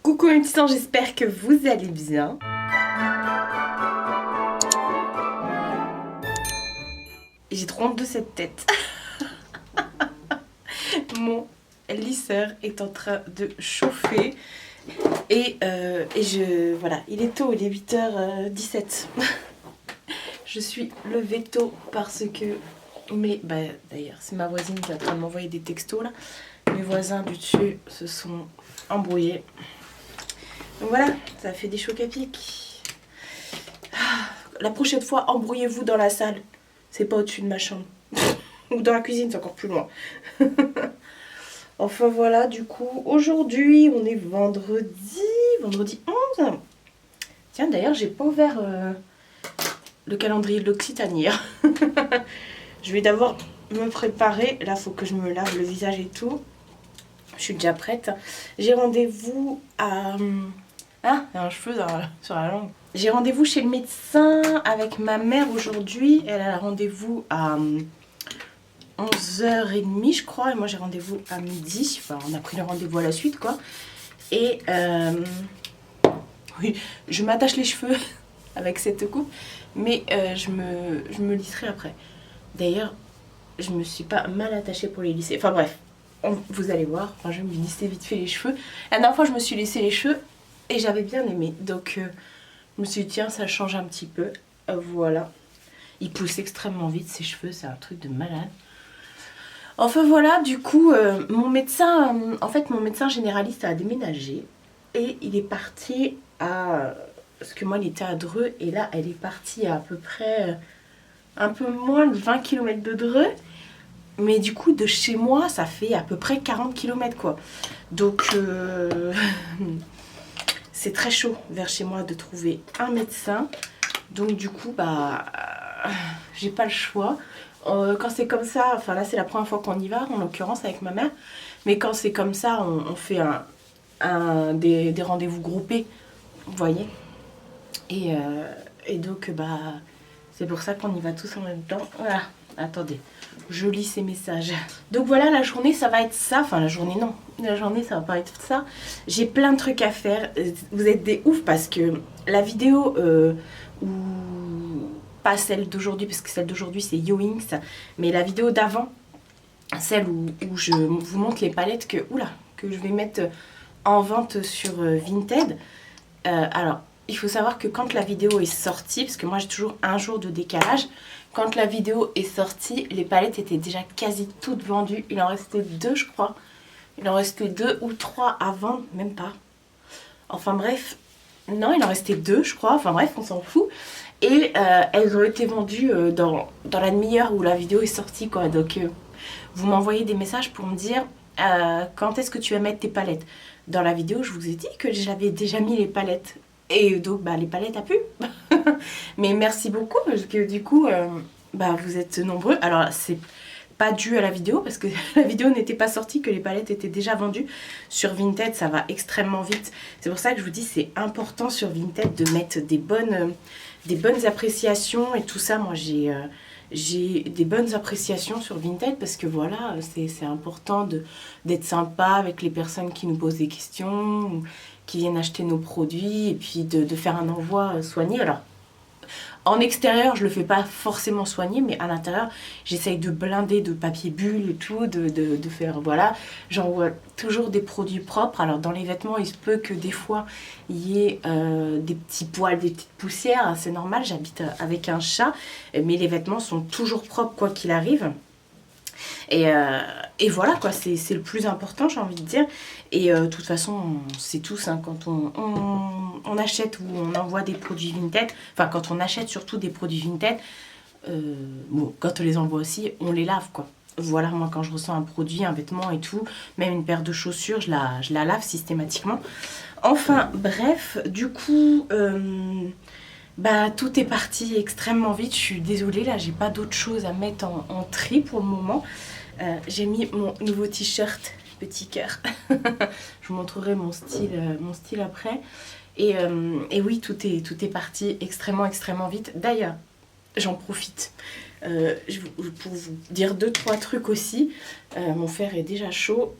Coucou mes petits anges, j'espère que vous allez bien. J'ai trop honte de cette tête. Mon lisseur est en train de chauffer. Et voilà, il est tôt, il est 8h17. Je suis levée tôt parce que... d'ailleurs, c'est ma voisine qui est en train de m'envoyer des textos là. Mes voisins du dessus se sont embrouillés. Donc voilà, ça fait des chocs à pic. La prochaine fois, embrouillez-vous dans la salle. C'est pas au-dessus de ma chambre. Ou dans la cuisine, c'est encore plus loin. Enfin voilà, du coup, aujourd'hui, on est vendredi 11. Tiens, d'ailleurs, j'ai pas ouvert le calendrier de l'Occitanie. Je vais d'abord me préparer. Là, faut que je me lave le visage et tout. Je suis déjà prête. J'ai rendez-vous à... Ah, il y a un cheveu sur la langue. J'ai rendez-vous chez le médecin avec ma mère aujourd'hui. Elle a rendez-vous à 11h30 je crois. Et moi j'ai rendez-vous à midi. Enfin, on a pris le rendez-vous à la suite quoi. Et oui, je m'attache les cheveux avec cette coupe. Mais je me lisserai après. D'ailleurs, je me suis pas mal attachée pour les lisser. Enfin bref, vous allez voir. Enfin, je vais me lisser vite fait les cheveux. La dernière fois je me suis lissé les cheveux. Et j'avais bien aimé, donc je me suis dit tiens ça change un petit peu, voilà. Il pousse extrêmement vite ses cheveux, c'est un truc de malade. Enfin voilà, du coup mon médecin, mon médecin généraliste a déménagé. Et il est parti à, parce que moi il était à Dreux, et là elle est partie à peu près un peu moins de 20 km de Dreux. Mais du coup de chez moi ça fait à peu près 40 km quoi. Donc... c'est très chaud vers chez moi de trouver un médecin. Donc du coup, j'ai pas le choix. Quand c'est comme ça, enfin là c'est la première fois qu'on y va, en l'occurrence avec ma mère. Mais quand c'est comme ça, on fait des rendez-vous groupés, vous voyez. Et donc, c'est pour ça qu'on y va tous en même temps. Voilà, attendez, je lis ces messages. Donc voilà, la journée ça va être ça. Enfin la journée non, la journée ça va pas être ça. J'ai plein de trucs à faire. Vous êtes des oufs parce que la vidéo pas celle d'aujourd'hui, parce que celle d'aujourd'hui c'est Yoings, mais la vidéo d'avant, celle où je vous montre les palettes que je vais mettre en vente sur Vinted. Alors il faut savoir que quand la vidéo est sortie, parce que moi j'ai toujours un jour de décalage, quand la vidéo est sortie, les palettes étaient déjà quasi toutes vendues. Il en restait 2 je crois. Il en restait 2 ou 3 à vendre, même pas. Enfin bref, non il en restait 2 je crois, enfin bref on s'en fout. Et elles ont été vendues dans la demi-heure où la vidéo est sortie quoi. Donc vous m'envoyez des messages pour me dire quand est-ce que tu vas mettre tes palettes. Dans la vidéo je vous ai dit que j'avais déjà mis les palettes. Et donc les palettes à pu. Mais merci beaucoup parce que du coup vous êtes nombreux. Alors c'est pas dû à la vidéo parce que la vidéo n'était pas sortie, que les palettes étaient déjà vendues. Sur Vinted ça va extrêmement vite. C'est pour ça que je vous dis c'est important sur Vinted de mettre des bonnes appréciations et tout ça. Moi j'ai des bonnes appréciations sur Vinted parce que voilà, c'est important d'être sympa avec les personnes qui nous posent des questions, qui viennent acheter nos produits, et puis de faire un envoi soigné. Alors, en extérieur, je le fais pas forcément soigné, mais à l'intérieur, j'essaye de blinder de papier bulle et tout, de faire, voilà. J'envoie toujours des produits propres. Alors, dans les vêtements, il se peut que des fois, il y ait des petits poils, des petites poussières. C'est normal, j'habite avec un chat, mais les vêtements sont toujours propres, quoi qu'il arrive. Et voilà quoi, c'est le plus important j'ai envie de dire. Et de toute façon c'est tous quand on achète ou on envoie des produits Vinted, enfin quand on achète surtout des produits Vinted, quand on les envoie aussi on les lave quoi. Voilà, moi quand je ressens un produit, un vêtement et tout, même une paire de chaussures, je la lave systématiquement. Enfin bref, du coup tout est parti extrêmement vite. Je suis désolée, là j'ai pas d'autre chose à mettre en tri pour le moment. J'ai mis mon nouveau t-shirt petit cœur. Je vous montrerai mon style après. Et oui, tout est parti extrêmement vite. D'ailleurs, j'en profite. Pour vous dire 2-3 trucs aussi, mon fer est déjà chaud.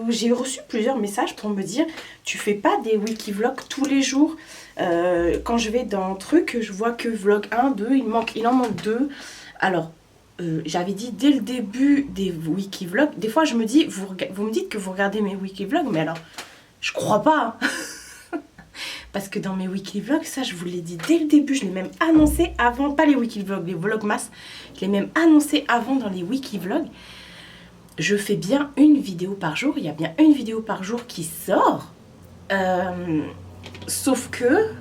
J'ai reçu plusieurs messages pour me dire tu fais pas des wikivlogs tous les jours. Quand je vais dans truc, je vois que vlog 1, 2, il en manque 2. Alors, j'avais dit dès le début des wikivlogs, des fois je me dis, vous me dites que vous regardez mes wikivlogs, mais alors, je crois pas. Hein. Parce que dans mes wikivlogs, ça je vous l'ai dit dès le début, je l'ai même annoncé avant, pas les wikivlogs, les vlogmas, je l'ai même annoncé avant dans les wikivlogs. Je fais bien une vidéo par jour, il y a bien une vidéo par jour qui sort. Sauf que,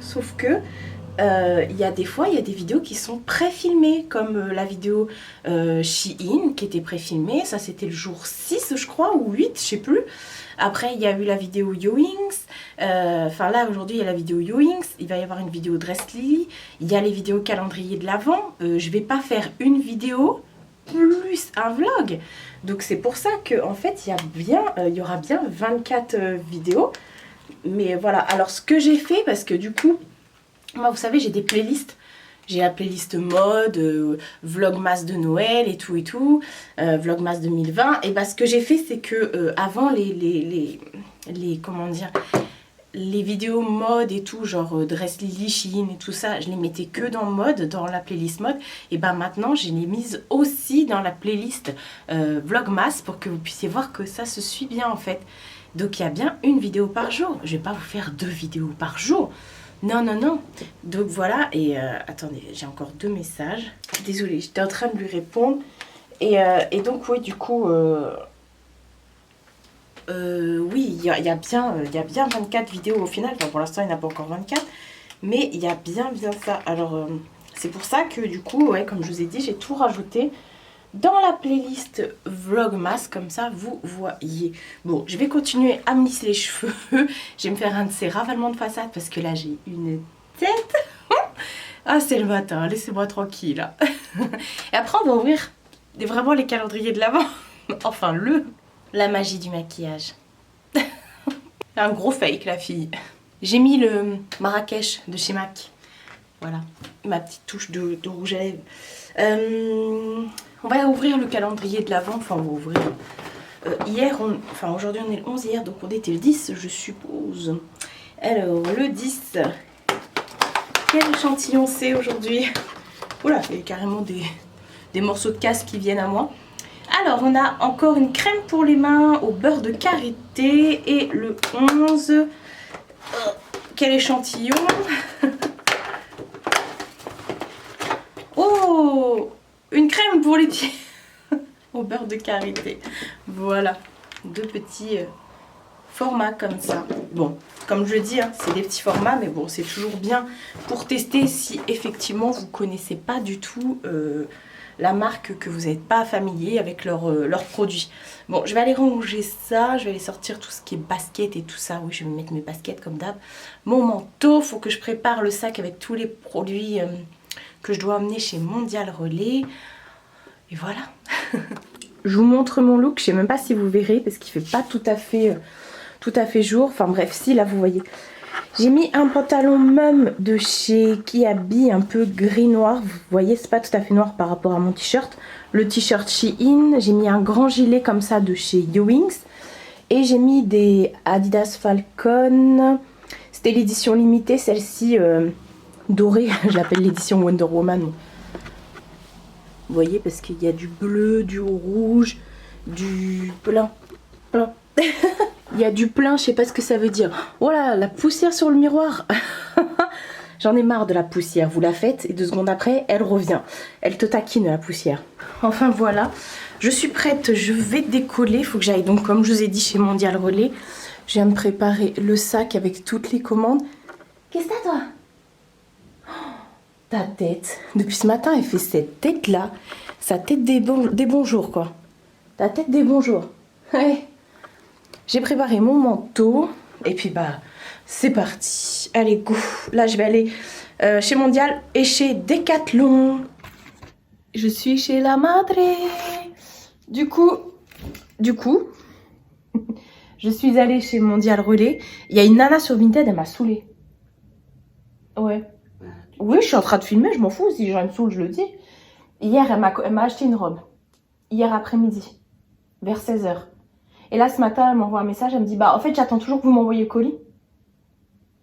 il y a des fois, il y a des vidéos qui sont pré-filmées, comme la vidéo Shein qui était pré-filmée, ça c'était le jour 6 je crois, ou 8, je sais plus. Après il y a eu la vidéo Yoings, enfin là aujourd'hui il y a la vidéo Yoings, il va y avoir une vidéo Dress Lily, il y a les vidéos calendrier de l'Avent, je vais pas faire une vidéo plus un vlog. Donc c'est pour ça que en fait il y aura bien 24 vidéos. Mais voilà, alors ce que j'ai fait, parce que du coup, moi vous savez j'ai des playlists. J'ai la playlist mode, vlogmas de Noël et tout, vlogmas 2020. Et bah ce que j'ai fait c'est que avant comment dire, les vidéos mode et tout, genre Dress Lily, Shein et tout ça, je les mettais que dans mode, dans la playlist mode. Et bah maintenant je les mise aussi dans la playlist vlogmas pour que vous puissiez voir que ça se suit bien en fait. Donc il y a bien une vidéo par jour. Je vais pas vous faire 2 vidéos par jour. Non, non, non. Donc voilà. Et attendez, j'ai encore 2 messages. Désolée, j'étais en train de lui répondre. Et donc oui, du coup, oui, il y a bien 24 vidéos au final. Enfin, pour l'instant, il n'y en a pas encore 24. Mais il y a bien ça. Alors, c'est pour ça que du coup, ouais, comme je vous ai dit, j'ai tout rajouté dans la playlist Vlogmas, comme ça vous voyez. Bon, je vais continuer à me lisser les cheveux. Je vais me faire un de ces ravalements de façade parce que là j'ai une tête. Ah, c'est le matin, laissez-moi tranquille. Là. Et après on va ouvrir vraiment les calendriers de l'Avent. Enfin la magie du maquillage. Un gros fake la fille. J'ai mis le Marrakech de chez MAC. Voilà, ma petite touche de rouge à lèvres. On va ouvrir le calendrier de l'Avent, enfin on va ouvrir. Aujourd'hui on est le 11 hier, donc on était le 10 je suppose. Alors le 10, quel échantillon c'est aujourd'hui? Oula, il y a carrément des morceaux de casse qui viennent à moi. Alors on a encore une crème pour les mains au beurre de karité et le 11. Quel échantillon? Oh, une crème pour les pieds au beurre de karité. Voilà, 2 petits formats comme ça. Bon, comme je le dis, hein, c'est des petits formats, mais bon, c'est toujours bien pour tester si effectivement vous connaissez pas du tout la marque, que vous n'êtes pas familier avec leurs produits. Bon, je vais aller ranger ça, je vais aller sortir tout ce qui est basket et tout ça. Oui, je vais mettre mes baskets comme d'hab. Mon manteau, faut que je prépare le sac avec tous les produits que je dois emmener chez Mondial Relais. Et voilà. Je vous montre mon look, je sais même pas si vous verrez parce qu'il fait pas tout à fait jour. Enfin bref, si là vous voyez. J'ai mis un pantalon mum de chez Kiabi, un peu gris noir. Vous voyez, c'est pas tout à fait noir par rapport à mon t-shirt. Le t-shirt Shein, j'ai mis un grand gilet comme ça de chez Yoings. Et j'ai mis des Adidas Falcon. C'était l'édition limitée, celle-ci dorée. Je l'appelle l'édition Wonder Woman. Vous voyez, parce qu'il y a du bleu, du rouge, du plein. Il y a du plein, je sais pas ce que ça veut dire. Oh là, la poussière sur le miroir. J'en ai marre de la poussière. Vous la faites et 2 secondes après, elle revient. Elle te taquine la poussière. Enfin voilà, je suis prête, je vais décoller. Il faut que j'aille donc, comme je vous ai dit, chez Mondial Relais. Je viens de préparer le sac avec toutes les commandes. Qu'est-ce que t'as toi? Ta tête. Depuis ce matin, elle fait cette tête-là. Sa tête des bonjours, quoi. Ta tête des bonjours. Ouais. J'ai préparé mon manteau. Et puis, bah, c'est parti. Allez, go. Là, je vais aller chez Mondial et chez Decathlon. Je suis chez la madre. Du coup, je suis allée chez Mondial Relais. Il y a une nana sur Vinted, elle m'a saoulée. Ouais. Oui, je suis en train de filmer, je m'en fous. Si les gens me saoulent, je le dis. Hier, elle m'a acheté une robe. Hier après-midi, vers 16h. Et là, ce matin, elle m'envoie un message. Elle me dit, bah, en fait, j'attends toujours que vous m'envoyiez le colis.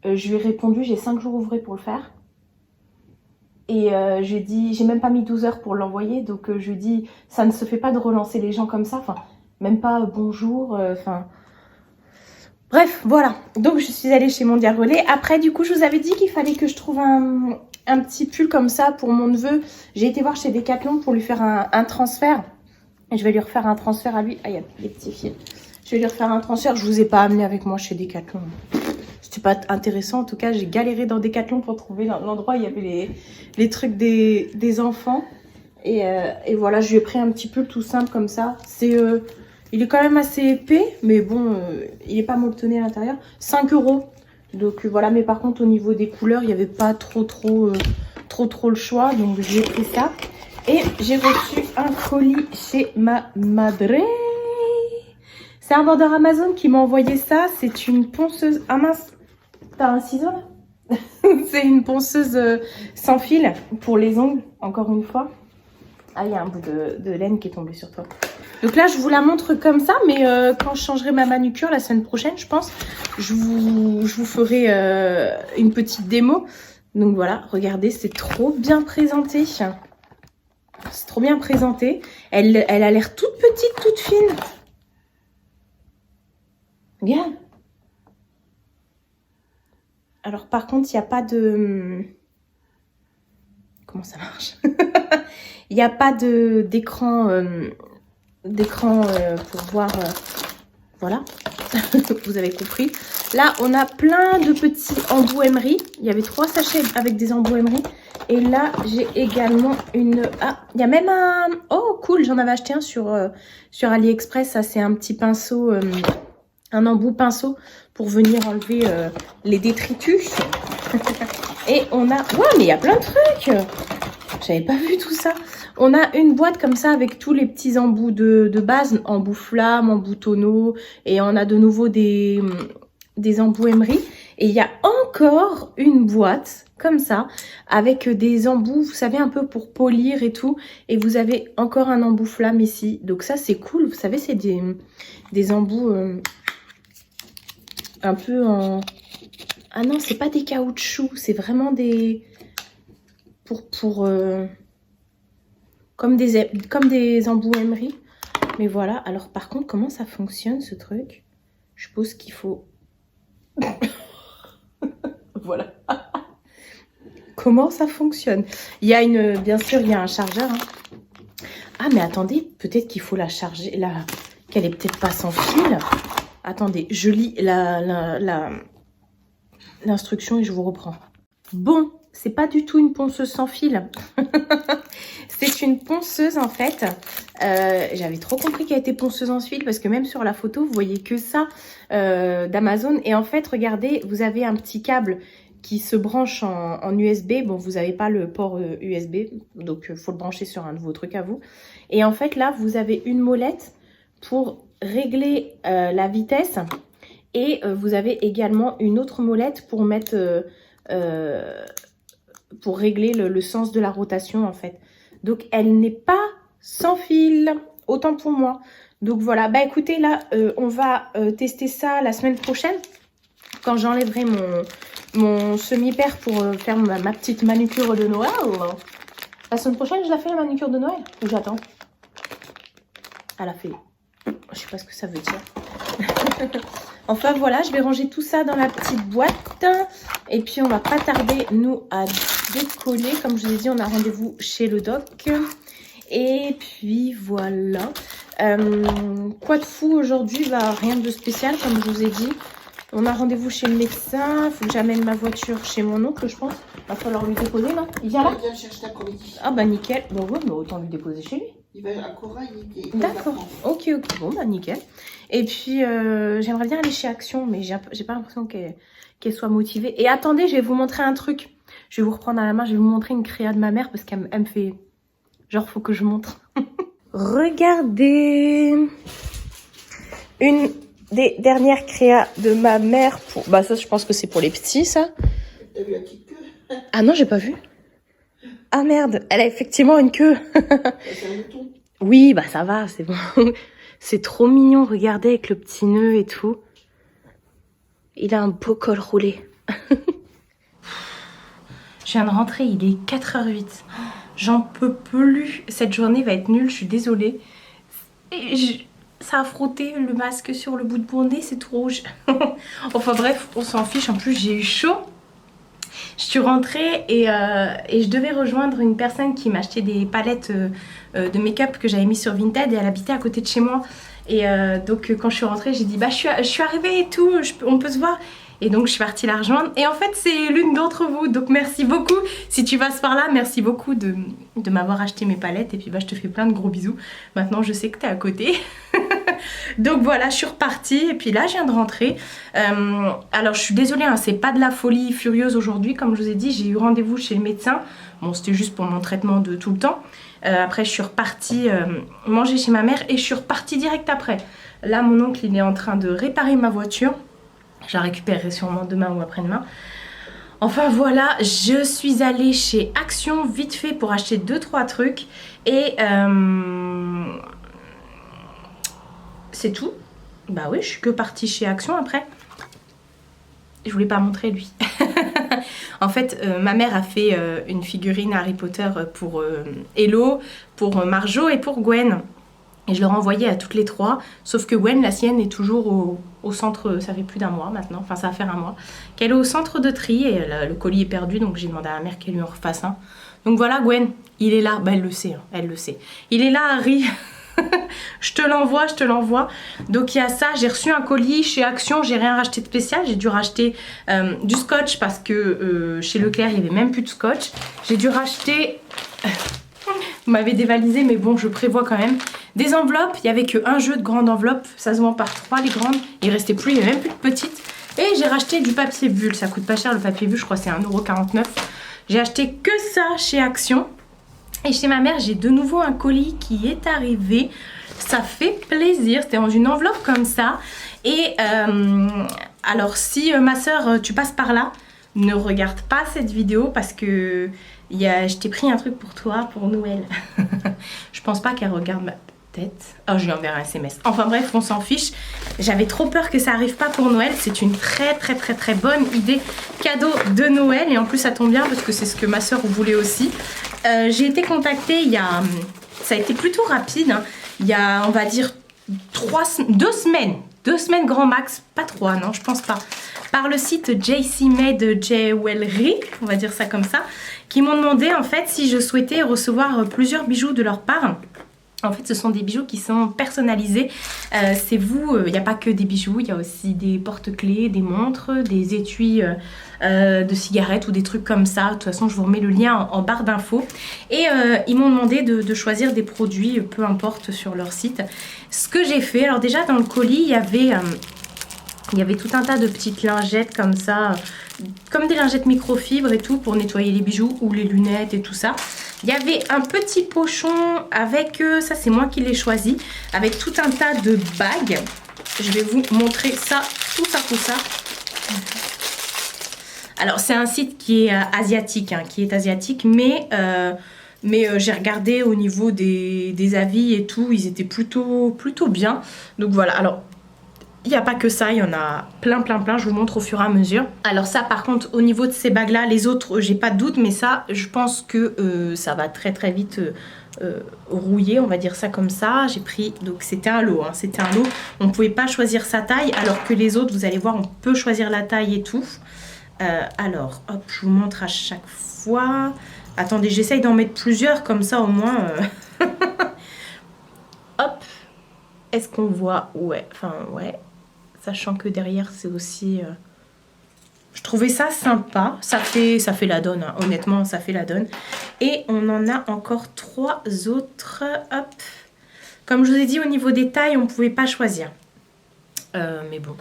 Je lui ai répondu, j'ai 5 jours ouvrés pour le faire. Et je lui ai dit, j'ai même pas mis 12 heures pour l'envoyer. Donc, je lui ai dit, ça ne se fait pas de relancer les gens comme ça. Enfin, même pas bonjour. Enfin, bref, voilà. Donc, je suis allée chez Mondial Relais. Après, du coup, je vous avais dit qu'il fallait que je trouve un petit pull comme ça pour mon neveu. J'ai été voir chez Decathlon pour lui faire un transfert. Et je vais lui refaire un transfert à lui. Ah, il y a des petits fils. Je vais lui refaire un transfert. Je vous ai pas amené avec moi chez Decathlon. C'était pas intéressant. En tout cas, j'ai galéré dans Decathlon pour trouver l'endroit où il y avait les trucs des enfants. Et voilà, je lui ai pris un petit pull tout simple comme ça. Il est quand même assez épais, mais bon, il est pas molletonné à l'intérieur. 5 €. Donc voilà, mais par contre, au niveau des couleurs, il n'y avait pas trop le choix. Donc j'ai pris ça. Et j'ai reçu un colis chez ma madre. C'est un vendeur Amazon qui m'a envoyé ça. C'est une ponceuse. Ah mince, t'as un ciseau là? C'est une ponceuse sans fil pour les ongles, encore une fois. Ah, il y a un bout de laine qui est tombé sur toi. Donc là, je vous la montre comme ça, mais quand je changerai ma manucure la semaine prochaine, je pense, je vous ferai une petite démo. Donc voilà, regardez, c'est trop bien présenté. C'est trop bien présenté. Elle a l'air toute petite, toute fine. Regarde. Alors par contre, il n'y a pas de... Comment ça marche? Il n'y a pas d'écran pour voir... voilà. Vous avez compris. Là, on a plein de petits embouts-aimeries. Il y avait 3 sachets avec des embouts-aimeries. Et là, j'ai également une... Ah, il y a même un... Oh, cool, j'en avais acheté un sur AliExpress. Ça, c'est un petit pinceau, un embout pinceau pour venir enlever les détritus. Et on a... Ouais, mais il y a plein de trucs. J'avais pas vu tout ça. On a une boîte comme ça avec tous les petits embouts de base. Embouts flamme, embouts tonneaux. Et on a de nouveau des embouts émery. Et il y a encore une boîte comme ça avec des embouts, vous savez, un peu pour polir et tout. Et vous avez encore un embout flamme ici. Donc ça, c'est cool. Vous savez, c'est des embouts un peu en... Ah non, c'est pas des caoutchoucs. C'est vraiment des... comme des embouts émery. Mais voilà. Alors par contre, comment ça fonctionne ce truc? Je suppose qu'il faut... Voilà. Comment ça fonctionne? Il y a bien sûr, il y a un chargeur. Hein. Ah, mais attendez, peut-être qu'il faut la charger, qu'elle est peut-être pas sans fil. Attendez, je lis l'instruction et je vous reprends. Bon, c'est pas du tout une ponceuse sans fil. C'est une ponceuse en fait. J'avais trop compris qu'elle était ponceuse sans fil parce que même sur la photo, vous voyez que ça d'Amazon. Et en fait, regardez, vous avez un petit câble qui se branche en USB. Bon, vous n'avez pas le port USB, donc il faut le brancher sur un de vos trucs à vous. Et en fait, là, vous avez une molette pour régler la vitesse. Et vous avez également une autre molette pour mettre... pour régler le sens de la rotation, en fait. Donc, elle n'est pas sans fil, autant pour moi. Donc, voilà. Bah, écoutez, là, on va tester ça la semaine prochaine, quand j'enlèverai mon semi-paire pour faire ma petite manucure de Noël. La semaine prochaine, je la fais, la manucure de Noël, ou j'attends? Elle a fait... Je sais pas ce que ça veut dire. Enfin, voilà, je vais ranger tout ça dans la petite boîte. Et puis, on va pas tarder, nous, à décoller. Comme je vous ai dit, on a rendez-vous chez le doc. Et puis, voilà. Quoi de fou aujourd'hui? Bah, rien de spécial, comme je vous ai dit. On a rendez-vous chez le médecin. Il faut que j'amène ma voiture chez mon oncle, je pense. Il va falloir lui déposer, là. Il vient là? Il vient chercher l'après-midi. Ah, bah, nickel. Bon, ouais, mais autant lui déposer chez lui. Il va à Cora, il D'accord. Ok. Bon, bah, nickel. Et puis, j'aimerais bien aller chez Action, mais j'ai pas l'impression qu'elle soit motivée. Et attendez, je vais vous montrer un truc. Je vais vous reprendre à la main. Je vais vous montrer une créa de ma mère parce qu'elle me fait... Genre, faut que je montre. Regardez. Une des dernières créas de ma mère. Bah, ça, je pense que c'est pour les petits, ça. T'as vu la petite queue? Ah non, j'ai pas vu. Ah merde, elle a effectivement une queue. C'est un mouton. Oui, bah ça va, c'est bon. C'est trop mignon, regardez, avec le petit nœud et tout. Il a un beau col roulé. Je viens de rentrer, il est 4h08. J'en peux plus. Cette journée va être nulle, je suis désolée. Ça a frotté le masque sur le bout de mon nez, c'est tout rouge. Enfin bref, on s'en fiche. En plus, j'ai eu chaud. Je suis rentrée et je devais rejoindre une personne qui m'achetait des palettes de make-up que j'avais mis sur Vinted et elle habitait à côté de chez moi. Et donc quand je suis rentrée, j'ai dit bah je suis arrivée et tout, on peut se voir. Et donc je suis partie la rejoindre et en fait c'est l'une d'entre vous, donc merci beaucoup. Si tu passes par là, merci beaucoup de m'avoir acheté mes palettes et puis bah je te fais plein de gros bisous. Maintenant je sais que t'es à côté. Donc voilà, je suis repartie et puis là je viens de rentrer. Alors je suis désolée, hein, c'est pas de la folie furieuse aujourd'hui. Comme je vous ai dit, j'ai eu rendez-vous chez le médecin. Bon, c'était juste pour mon traitement de tout le temps. Après je suis repartie manger chez ma mère et je suis repartie direct après. Là mon oncle il est en train de réparer ma voiture. Je la récupérerai sûrement demain ou après-demain. Enfin voilà, je suis allée chez Action vite fait pour acheter 2-3 trucs. Et c'est tout. Bah oui, je suis que partie chez Action après. Je voulais pas montrer lui. En fait, ma mère a fait une figurine Harry Potter pour Hello, pour Marjo et pour Gwen. Et je leur ai envoyé à toutes les trois. Sauf que Gwen, la sienne, est toujours au centre, ça fait plus d'un mois maintenant, enfin ça va faire un mois, qu'elle est au centre de tri et le colis est perdu, donc j'ai demandé à ma mère qu'elle lui en refasse un. Donc voilà, Gwen, il est là. Bah elle le sait, hein, elle le sait. Il est là, Harry. Je te l'envoie, je te l'envoie. Donc il y a ça, j'ai reçu un colis chez Action, j'ai rien racheté de spécial. J'ai dû racheter du scotch parce que chez Leclerc il n'y avait même plus de scotch. J'ai dû racheter, vous m'avez dévalisé mais bon je prévois quand même, des enveloppes. Il n'y avait qu'un jeu de grandes enveloppes, ça se vend par 3 les grandes. Il restait plus, il n'y avait même plus de petites. Et j'ai racheté du papier bulle, ça coûte pas cher le papier bulle, je crois que c'est 1,49 €. J'ai acheté que ça chez Action. Et chez ma mère, j'ai de nouveau un colis qui est arrivé. Ça fait plaisir. C'était dans une enveloppe comme ça. Et alors, si ma soeur, tu passes par là, ne regarde pas cette vidéo parce que je t'ai pris un truc pour toi, pour Noël. Je pense pas qu'elle regarde ma tête. Oh, je lui enverrai un SMS. Enfin bref, on s'en fiche. J'avais trop peur que ça arrive pas pour Noël. C'est une très bonne idée. Cadeau de Noël. Et en plus, ça tombe bien parce que c'est ce que ma soeur voulait aussi. J'ai été contactée il y a... Ça a été plutôt rapide. Hein. Il y a, on va dire, 2 semaines. 2 semaines grand max. Pas 3, non, je pense pas. Par le site JC Made Jewelry, on va dire ça comme ça, qui m'ont demandé en fait si je souhaitais recevoir plusieurs bijoux de leur part. En fait, ce sont des bijoux qui sont personnalisés. C'est vous, il n'y a pas que des bijoux, il y a aussi des porte-clés, des montres, des étuis de cigarettes ou des trucs comme ça. De toute façon, je vous remets le lien en barre d'infos. Et ils m'ont demandé de choisir des produits, peu importe, sur leur site. Ce que j'ai fait, alors déjà dans le colis, il y avait tout un tas de petites lingettes comme ça, comme des lingettes microfibres et tout pour nettoyer les bijoux ou les lunettes et tout ça. Il y avait un petit pochon avec, ça c'est moi qui l'ai choisi, avec tout un tas de bagues. Je vais vous montrer ça, tout ça. Alors c'est un site qui est asiatique, mais j'ai regardé au niveau des avis et tout, ils étaient plutôt bien. Donc voilà, alors... Il n'y a pas que ça, il y en a plein, je vous montre au fur et à mesure. Alors ça par contre, au niveau de ces bagues là, les autres j'ai pas de doute, mais ça je pense que ça va très vite rouiller, on va dire ça comme ça. J'ai pris, donc c'était un lot, on ne pouvait pas choisir sa taille, alors que les autres, vous allez voir, on peut choisir la taille et tout. Alors, hop, je vous montre à chaque fois. Attendez, j'essaye d'en mettre plusieurs, comme ça au moins... Hop, est-ce qu'on voit? Ouais, sachant que derrière c'est aussi je trouvais ça sympa, ça fait la donne, hein. Honnêtement ça fait la donne. Et on en a encore 3 autres. Hop, comme je vous ai dit, au niveau des tailles on pouvait pas choisir, mais bon,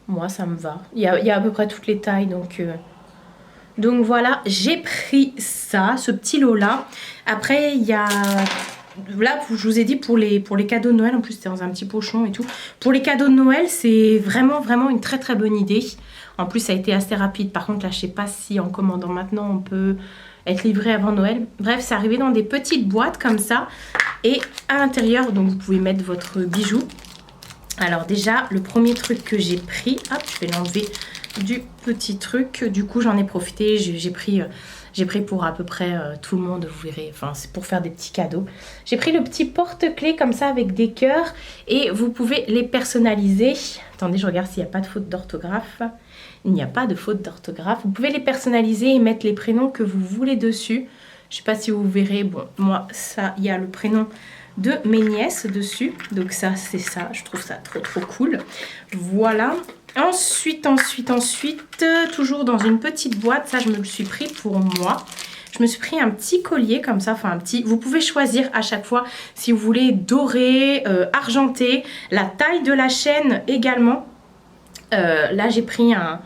moi ça me va, il y a à peu près toutes les tailles, donc voilà, j'ai pris ça, ce petit lot là. Après il y a... Là, je vous ai dit pour les cadeaux de Noël, en plus c'était dans un petit pochon et tout. Pour les cadeaux de Noël, c'est vraiment une très bonne idée. En plus, ça a été assez rapide. Par contre, là, je sais pas si en commandant maintenant, on peut être livré avant Noël. Bref, c'est arrivé dans des petites boîtes comme ça. Et à l'intérieur, donc vous pouvez mettre votre bijou. Alors déjà, le premier truc que j'ai pris, hop, je vais l'enlever du petit truc. Du coup, j'en ai profité, j'ai pris pour à peu près tout le monde, vous verrez. Enfin, c'est pour faire des petits cadeaux. J'ai pris le petit porte-clés comme ça avec des cœurs. Et vous pouvez les personnaliser. Attendez, je regarde s'il n'y a pas de faute d'orthographe. Il n'y a pas de faute d'orthographe. Vous pouvez les personnaliser et mettre les prénoms que vous voulez dessus. Je ne sais pas si vous verrez. Bon, moi, ça, il y a le prénom de mes nièces dessus. Donc ça, c'est ça. Je trouve ça trop cool. Voilà. Ensuite, toujours dans une petite boîte. Ça, je me le suis pris pour moi. Je me suis pris un petit collier comme ça. Enfin, un petit... Vous pouvez choisir à chaque fois si vous voulez doré, argenté. La taille de la chaîne également. Là, j'ai pris un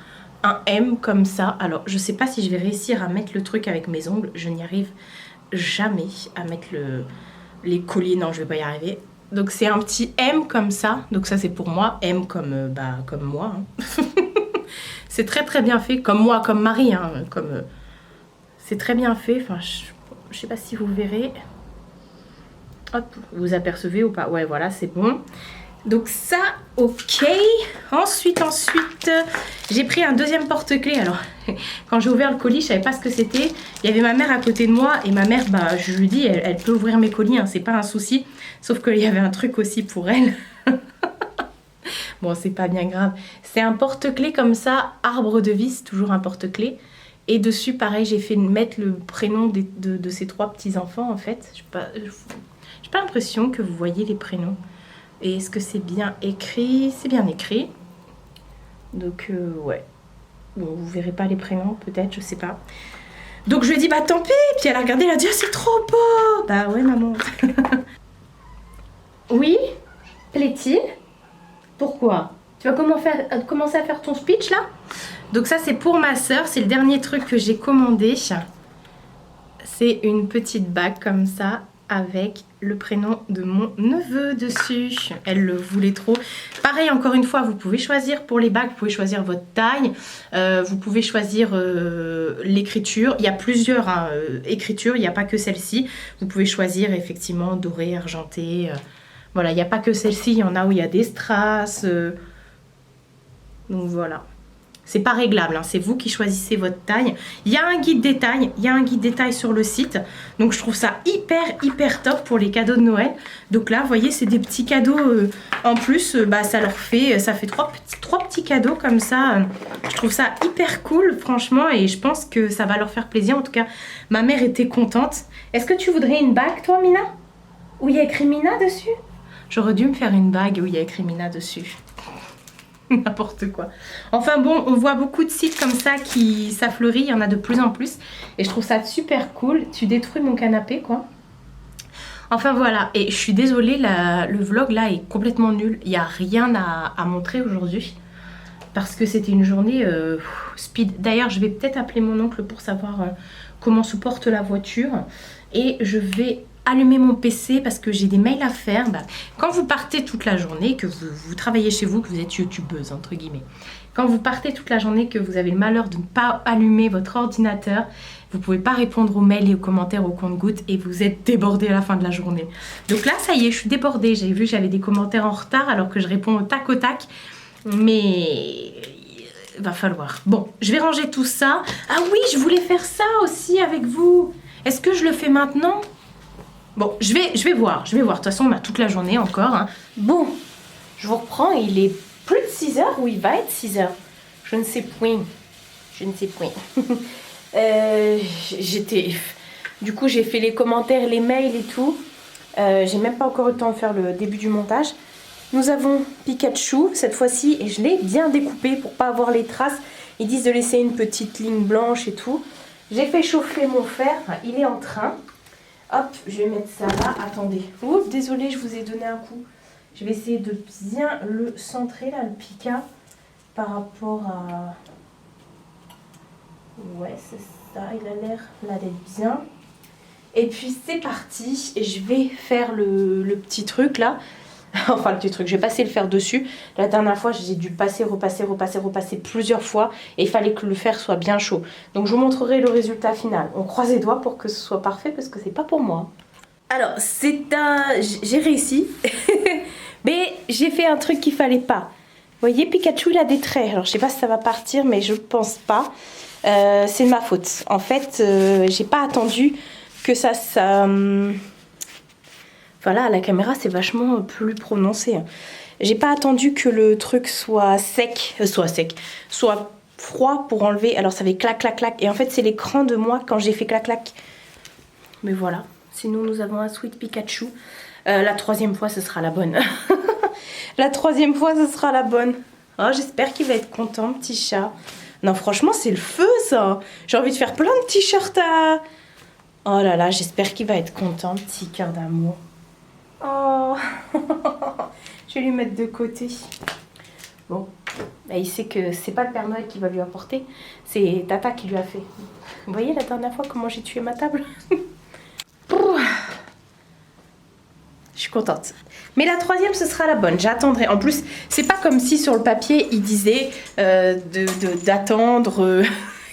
M comme ça. Alors, je sais pas si je vais réussir à mettre le truc avec mes ongles. Je n'y arrive jamais à mettre les colliers. Non, je vais pas y arriver. Donc, c'est un petit M comme ça. Donc, ça, c'est pour moi. M comme, comme moi. Hein. C'est très bien fait. Comme moi, comme Marie. Hein. C'est très bien fait. Enfin, je sais pas si vous verrez. Hop, vous apercevez ou pas? Ouais, voilà, c'est bon. Donc ça, ok. Ensuite, j'ai pris un deuxième porte-clés. Alors, quand j'ai ouvert le colis, je savais pas ce que c'était. Il y avait ma mère à côté de moi et ma mère, je lui dis, elle peut ouvrir mes colis, hein, c'est pas un souci. Sauf qu'il y avait un truc aussi pour elle. Bon, c'est pas bien grave. C'est un porte-clés comme ça, arbre de vis, toujours un porte-clés. Et dessus, pareil, j'ai fait mettre le prénom de ces 3 petits-enfants, en fait. J'ai pas l'impression que vous voyez les prénoms. Et est-ce que c'est bien écrit? C'est bien écrit. Donc, ouais. Bon, vous verrez pas les prénoms, peut-être, je sais pas. Donc, je lui ai dit, tant pis. Puis elle a regardé, elle a dit, c'est trop beau. Bah ouais, maman. Oui? Plaît-il? Pourquoi? Tu vas commencer à faire ton speech, là? Donc, ça, c'est pour ma soeur. C'est le dernier truc que j'ai commandé. C'est une petite bague comme ça, avec le prénom de mon neveu dessus. Elle le voulait trop. Pareil, encore une fois, vous pouvez choisir pour les bagues, vous pouvez choisir votre taille, vous pouvez choisir l'écriture. Il y a plusieurs écritures, il n'y a pas que celle-ci. Vous pouvez choisir effectivement doré, argenté. Voilà, il n'y a pas que celle-ci, il y en a où il y a des strass. Donc voilà. C'est pas réglable, hein. C'est vous qui choisissez votre taille. Il y a un guide détail, sur le site. Donc je trouve ça hyper top pour les cadeaux de Noël. Donc là, vous voyez, c'est des petits cadeaux en plus. Ça fait trois petits cadeaux comme ça. Je trouve ça hyper cool, franchement, et je pense que ça va leur faire plaisir. En tout cas, ma mère était contente. Est-ce que tu voudrais une bague, toi, Mina? Où il y a écrit Mina dessus? J'aurais dû me faire une bague où il y a écrit Mina dessus. N'importe quoi. Enfin bon, on voit beaucoup de sites comme ça qui s'affleurissent, il y en a de plus en plus. Et je trouve ça super cool. Tu détruis mon canapé, quoi. Enfin voilà, et je suis désolée, le vlog là est complètement nul. Il n'y a rien à montrer aujourd'hui. Parce que c'était une journée speed. D'ailleurs, je vais peut-être appeler mon oncle pour savoir comment se porte la voiture. Et je vais allumer mon PC parce que j'ai des mails à faire. Quand vous partez toute la journée, que vous travaillez chez vous, que vous êtes youtubeuse entre guillemets, quand vous partez toute la journée, que vous avez le malheur de ne pas allumer votre ordinateur, vous ne pouvez pas répondre aux mails et aux commentaires au compte-gouttes et vous êtes débordé à la fin de la journée. Donc là, ça y est, je suis débordée. J'ai vu que j'avais des commentaires en retard alors que je réponds au tac au tac. Mais il va falloir. Bon, je vais ranger tout ça. Ah oui, je voulais faire ça aussi avec vous. Est-ce que je le fais maintenant ? Bon, je vais voir. De toute façon, on a toute la journée encore. Hein. Bon, je vous reprends. Il est plus de 6 heures ou il va être 6 heures. Je ne sais point. Du coup, j'ai fait les commentaires, les mails et tout. J'ai même pas encore eu le temps de faire le début du montage. Nous avons Pikachu cette fois-ci et je l'ai bien découpé pour pas avoir les traces. Ils disent de laisser une petite ligne blanche et tout. J'ai fait chauffer mon fer. Il est en train. Hop, je vais mettre ça là. Attendez. Ouh, désolée, je vous ai donné un coup. Je vais essayer de bien le centrer là, le Pika, par rapport à... Ouais, c'est ça. Il a l'air là d'être bien. Et puis c'est parti. Et je vais faire le petit truc là. Enfin le petit truc, je vais passer le fer dessus. La dernière fois j'ai dû passer, repasser plusieurs fois. Et il fallait que le fer soit bien chaud. Donc je vous montrerai le résultat final. On croise les doigts pour que ce soit parfait parce que c'est pas pour moi. Alors j'ai réussi. Mais j'ai fait un truc qu'il fallait pas. Vous voyez, Pikachu il a des traits. Alors je sais pas si ça va partir mais je pense pas. C'est de ma faute. En fait, j'ai pas attendu que ça... Voilà, à la caméra, c'est vachement plus prononcé. J'ai pas attendu que le truc soit soit froid pour enlever. Alors ça fait clac, clac, clac. Et en fait, c'est l'écran de moi quand j'ai fait clac, clac. Mais voilà. Sinon, nous avons un Sweet Pikachu. La troisième fois, ce sera la bonne. La troisième fois, ce sera la bonne. Oh, j'espère qu'il va être content, petit chat. Non, franchement, c'est le feu, ça. J'ai envie de faire plein de t-shirts à... Oh là là, j'espère qu'il va être content, petit cœur d'amour. Oh. Je vais lui mettre de côté. Bon, bah, il sait que c'est pas le Père Noël qui va lui apporter. C'est Tata qui lui a fait. Vous voyez la dernière fois comment j'ai tué ma table? Je suis contente. Mais la troisième, ce sera la bonne. J'attendrai. En plus, c'est pas comme si sur le papier, il disait d'attendre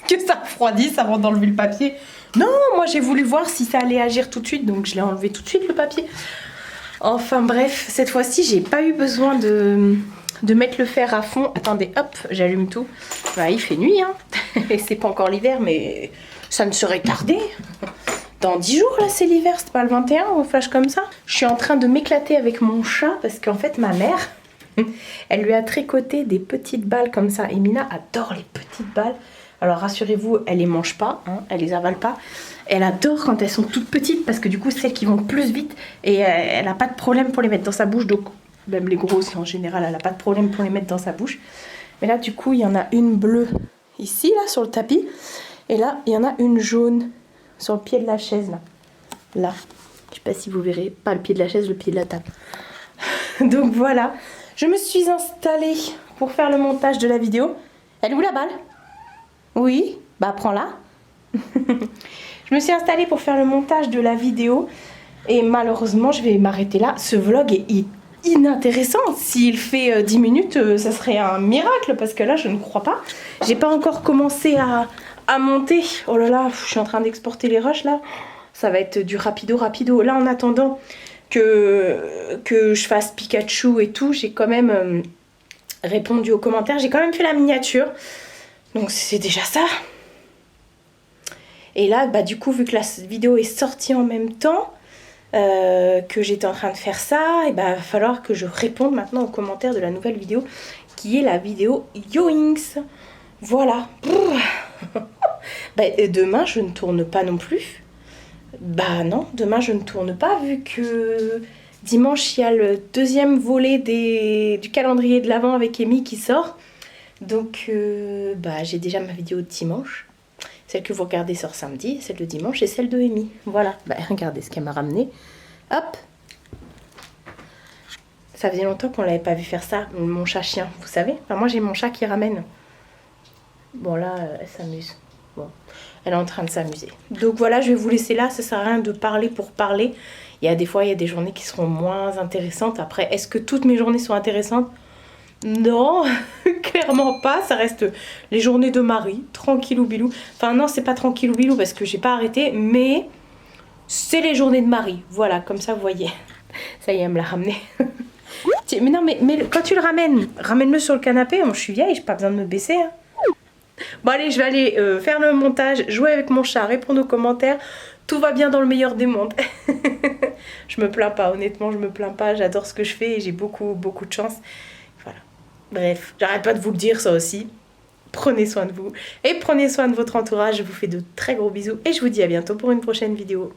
que ça refroidisse avant d'enlever le papier. Non, moi j'ai voulu voir si ça allait agir tout de suite. Donc je l'ai enlevé tout de suite le papier. Enfin bref, cette fois-ci, j'ai pas eu besoin de mettre le fer à fond. Attendez, hop, j'allume tout. Bah, il fait nuit, hein. Et c'est pas encore l'hiver, mais ça ne serait tardé. Dans 10 jours, là, c'est l'hiver, c'est pas le 21, on flash comme ça. Je suis en train de m'éclater avec mon chat parce qu'en fait, ma mère, elle lui a tricoté des petites balles comme ça. Et Mina adore les petites balles. Alors, rassurez-vous, elle les mange pas, hein, elle les avale pas. Elle adore quand elles sont toutes petites parce que du coup, c'est celles qui vont plus vite. Et elle n'a pas de problème pour les mettre dans sa bouche. Donc, même les grosses, en général, elle n'a pas de problème pour les mettre dans sa bouche. Mais là, du coup, il y en a une bleue ici, là, sur le tapis. Et là, il y en a une jaune sur le pied de la chaise, là. Là. Je sais pas si vous verrez. Pas le pied de la chaise, le pied de la table. Donc voilà. Je me suis installée pour faire le montage de la vidéo. Elle est où la balle? Oui, bah prends-la. Je me suis installée pour faire le montage de la vidéo. Et malheureusement, je vais m'arrêter là. Ce vlog est inintéressant. S'il fait 10 minutes, ça serait un miracle. Parce que là, je ne crois pas. J'ai pas encore commencé à monter. Oh là là, je suis en train d'exporter les rushs là. Ça va être du rapido. Là, en attendant que je fasse Pikachu et tout, j'ai quand même répondu aux commentaires. J'ai quand même fait la miniature. Donc c'est déjà ça. Et là, bah du coup, vu que la vidéo est sortie en même temps que j'étais en train de faire ça, et bah va falloir que je réponde maintenant aux commentaires de la nouvelle vidéo qui est la vidéo Yoinks. Voilà. Bah, demain, je ne tourne pas non plus. Bah non, demain, je ne tourne pas vu que dimanche, il y a le deuxième volet du calendrier de l'Avent avec Amy qui sort. Donc, bah, j'ai déjà ma vidéo de dimanche. Celle que vous regardez sort samedi, celle de dimanche et celle de Amy. Voilà, bah, regardez ce qu'elle m'a ramené. Hop. Ça faisait longtemps qu'on l'avait pas vu faire ça, mon chat-chien, vous savez. Enfin, moi, j'ai mon chat qui ramène. Bon, là, elle s'amuse. Bon, elle est en train de s'amuser. Donc voilà, je vais vous laisser là. Ça sert à rien de parler pour parler. Il y a des fois, il y a des journées qui seront moins intéressantes. Après, est-ce que toutes mes journées sont intéressantes? Non, clairement pas. Ça reste les journées de Marie, tranquillou bilou. Enfin non, c'est pas tranquillou bilou parce que j'ai pas arrêté, mais c'est les journées de Marie. Voilà, comme ça vous voyez. Ça y est, elle me l'a ramené. Mais non, mais quand tu le ramènes, ramène-le sur le canapé. Moi, je suis vieille, j'ai pas besoin de me baisser. Hein. Bon allez, je vais aller faire le montage, jouer avec mon chat, répondre aux commentaires. Tout va bien dans le meilleur des mondes. Je me plains pas, honnêtement, je me plains pas. J'adore ce que je fais et j'ai beaucoup de chance. Voilà. Bref, j'arrête pas de vous le dire ça aussi. Prenez soin de vous et prenez soin de votre entourage. Je vous fais de très gros bisous et je vous dis à bientôt pour une prochaine vidéo.